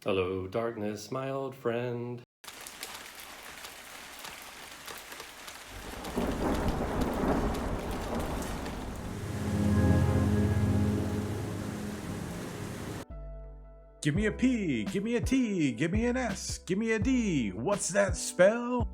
Hello, darkness, my old friend. Give me a P, give me a T, give me an S, give me a D. What's that spell?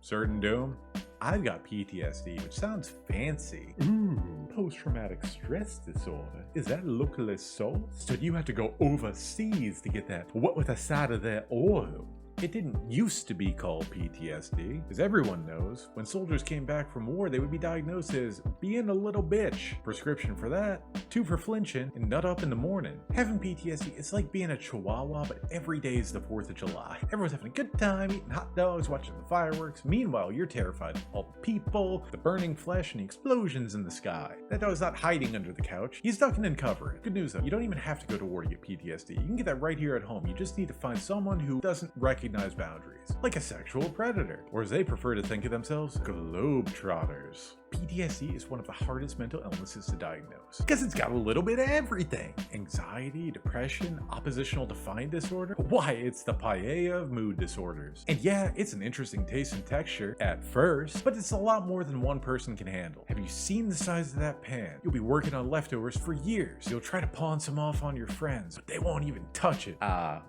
Certain Doom. I've got PTSD, which sounds fancy. Ooh, post-traumatic stress disorder. Is that local assault? So you had to go overseas to get that? What with a side of that oil? It didn't used to be called PTSD. As everyone knows, when soldiers came back from war, they would be diagnosed as being a little bitch. Prescription for that, 2 for flinching, and nut up in the morning. Having PTSD is like being a chihuahua, but every day is the 4th of July. Everyone's having a good time, eating hot dogs, watching the fireworks. Meanwhile, you're terrified of all the people, the burning flesh, and the explosions in the sky. That dog's not hiding under the couch. He's ducking and covering. Good news though, you don't even have to go to war to get PTSD. You can get that right here at home. You just need to find someone who doesn't recognize boundaries, like a sexual predator, or as they prefer to think of themselves, globetrotters. PTSD is one of the hardest mental illnesses to diagnose because it's got a little bit of everything. Anxiety, depression, oppositional defiant disorder. Why, it's the paella of mood disorders. And yeah, it's an interesting taste and texture at first, but it's a lot more than one person can handle. Have you seen the size of that pan? You'll be working on leftovers for years. You'll try to pawn some off on your friends, but they won't even touch it.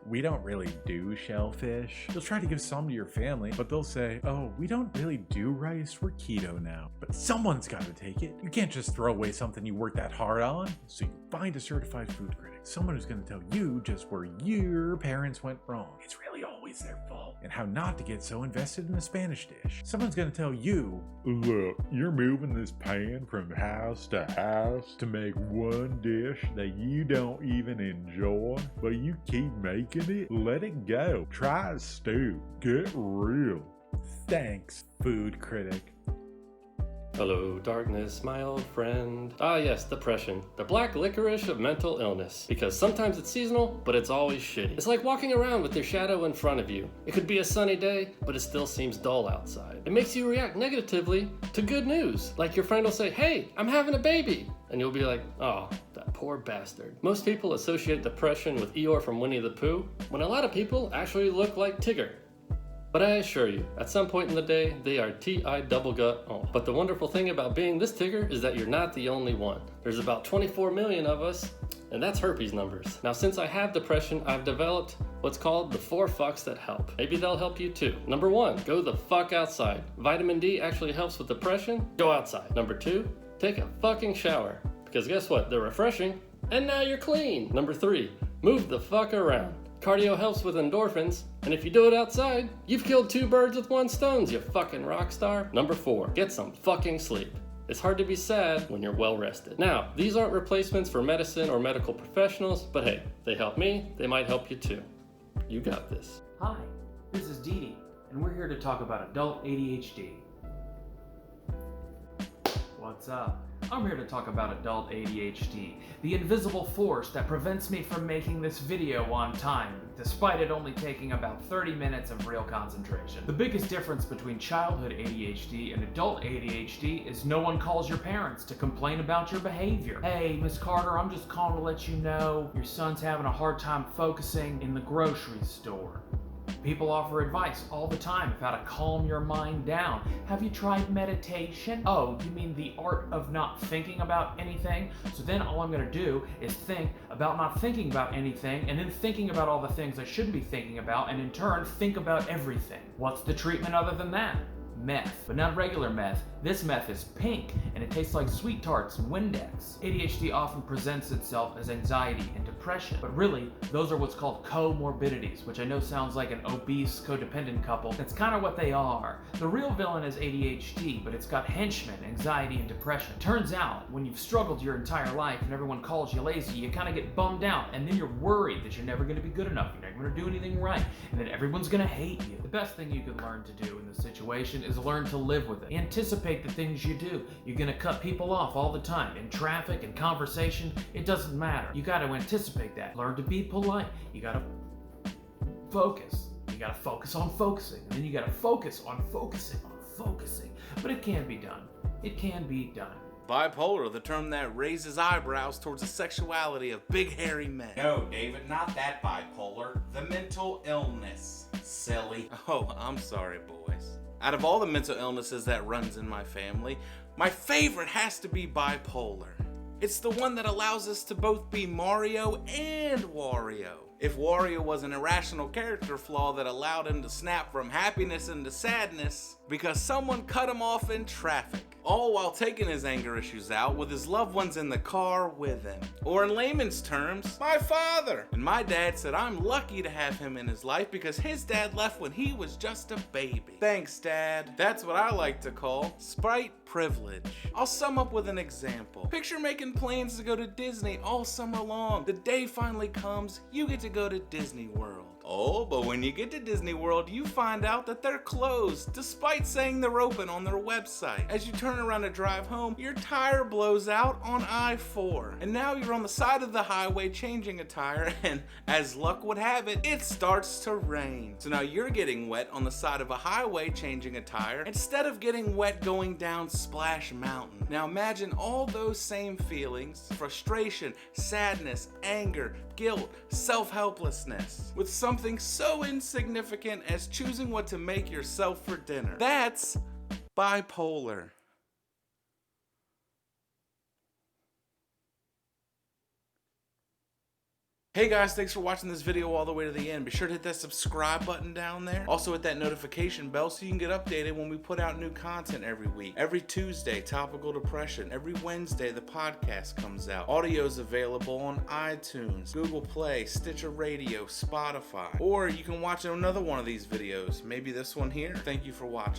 We don't really do shellfish. You'll try to give some to your family, but they'll say, oh, we don't really do rice, we're keto now. But someone's got to take it. You can't just throw away something you worked that hard on. So you find a certified food critic, someone who's going to tell you just where your parents went wrong. It's really always their fault, and how not to get so invested in a Spanish dish. Someone's going to tell you, look, you're moving this pan from house to house to make one dish that you don't even enjoy, but you keep making it. Let it go. Try a stew. Get real. Thanks, food critic. Hello, darkness, my old friend. Ah, yes, depression. The black licorice of mental illness. Because sometimes it's seasonal, but it's always shitty. It's like walking around with your shadow in front of you. It could be a sunny day, but it still seems dull outside. It makes you react negatively to good news. Like your friend will say, hey, I'm having a baby. And you'll be like, oh, that poor bastard. Most people associate depression with Eeyore from Winnie the Pooh, when a lot of people actually look like Tigger. But I assure you, at some point in the day, they are T.I. double gut on. But the wonderful thing about being this Tigger is that you're not the only one. There's about 24 million of us, and that's herpes numbers. Now, since I have depression, I've developed what's called the 4 fucks that help. Maybe they'll help you too. Number 1, go the fuck outside. Vitamin D actually helps with depression. Go outside. Number 2, take a fucking shower. Because guess what? They're refreshing, and now you're clean. Number 3, move the fuck around. Cardio helps with endorphins, and if you do it outside, you've killed 2 birds with 1 stone, you fucking rock star. Number 4, get some fucking sleep. It's hard to be sad when you're well rested. Now, these aren't replacements for medicine or medical professionals, but hey, they help me, they might help you too. You got this. Hi, this is Dee Dee, and we're here to talk about adult ADHD. What's up? I'm here to talk about adult ADHD, the invisible force that prevents me from making this video on time, despite it only taking about 30 minutes of real concentration. The biggest difference between childhood ADHD and adult ADHD is no one calls your parents to complain about your behavior. Hey, Miss Carter, I'm just calling to let you know your son's having a hard time focusing in the grocery store. People offer advice all the time of how to calm your mind down. Have you tried meditation? Oh, you mean the art of not thinking about anything? So then all I'm gonna do is think about not thinking about anything, and then thinking about all the things I shouldn't be thinking about, and in turn, think about everything. What's the treatment other than that? Meth, but not regular meth. This meth is pink, and it tastes like Sweet Tarts and Windex. ADHD often presents itself as anxiety and depression, but really, those are what's called comorbidities, which I know sounds like an obese, codependent couple. That's kind of what they are. The real villain is ADHD, but it's got henchmen, anxiety, and depression. Turns out, when you've struggled your entire life and everyone calls you lazy, you kind of get bummed out, and then you're worried that you're never going to be good enough, you're never going to do anything right, and that everyone's going to hate you. The best thing you can learn to do in this situation is learn to live with it. Anticipate the things you do. You're gonna cut people off all the time. In traffic, in conversation, it doesn't matter. You gotta anticipate that. Learn to be polite. You gotta focus. You gotta focus on focusing. And then you gotta focus on focusing on focusing. But it can be done. It can be done. Bipolar, the term that raises eyebrows towards the sexuality of big hairy men. No, David, not that bipolar. The mental illness. Silly. Oh, I'm sorry, boys. Out of all the mental illnesses that runs in my family, my favorite has to be bipolar. It's the one that allows us to both be Mario and Wario. If Wario was an irrational character flaw that allowed him to snap from happiness into sadness because someone cut him off in traffic, all while taking his anger issues out with his loved ones in the car with him. Or in layman's terms, my father. And my dad said I'm lucky to have him in his life because his dad left when he was just a baby. Thanks, Dad. That's what I like to call Sprite privilege. I'll sum up with an example. Picture making plans to go to Disney all summer long. The day finally comes, you get to go to Disney World. Oh, but when you get to Disney World, you find out that they're closed, despite saying they're open on their website. As you turn around to drive home, your tire blows out on I-4. And now you're on the side of the highway changing a tire, and as luck would have it, it starts to rain. So now you're getting wet on the side of a highway changing a tire, instead of getting wet going down Splash Mountain. Now imagine all those same feelings: frustration, sadness, anger, guilt, self-helplessness, with something so insignificant as choosing what to make yourself for dinner. That's bipolar. Hey guys, thanks for watching this video all the way to the end. Be sure to hit that subscribe button down there. Also hit that notification bell so you can get updated when we put out new content every week. Every Tuesday, Topical Depression. Every Wednesday, the podcast comes out. Audio's available on iTunes, Google Play, Stitcher Radio, Spotify. Or you can watch another one of these videos, maybe this one here. Thank you for watching.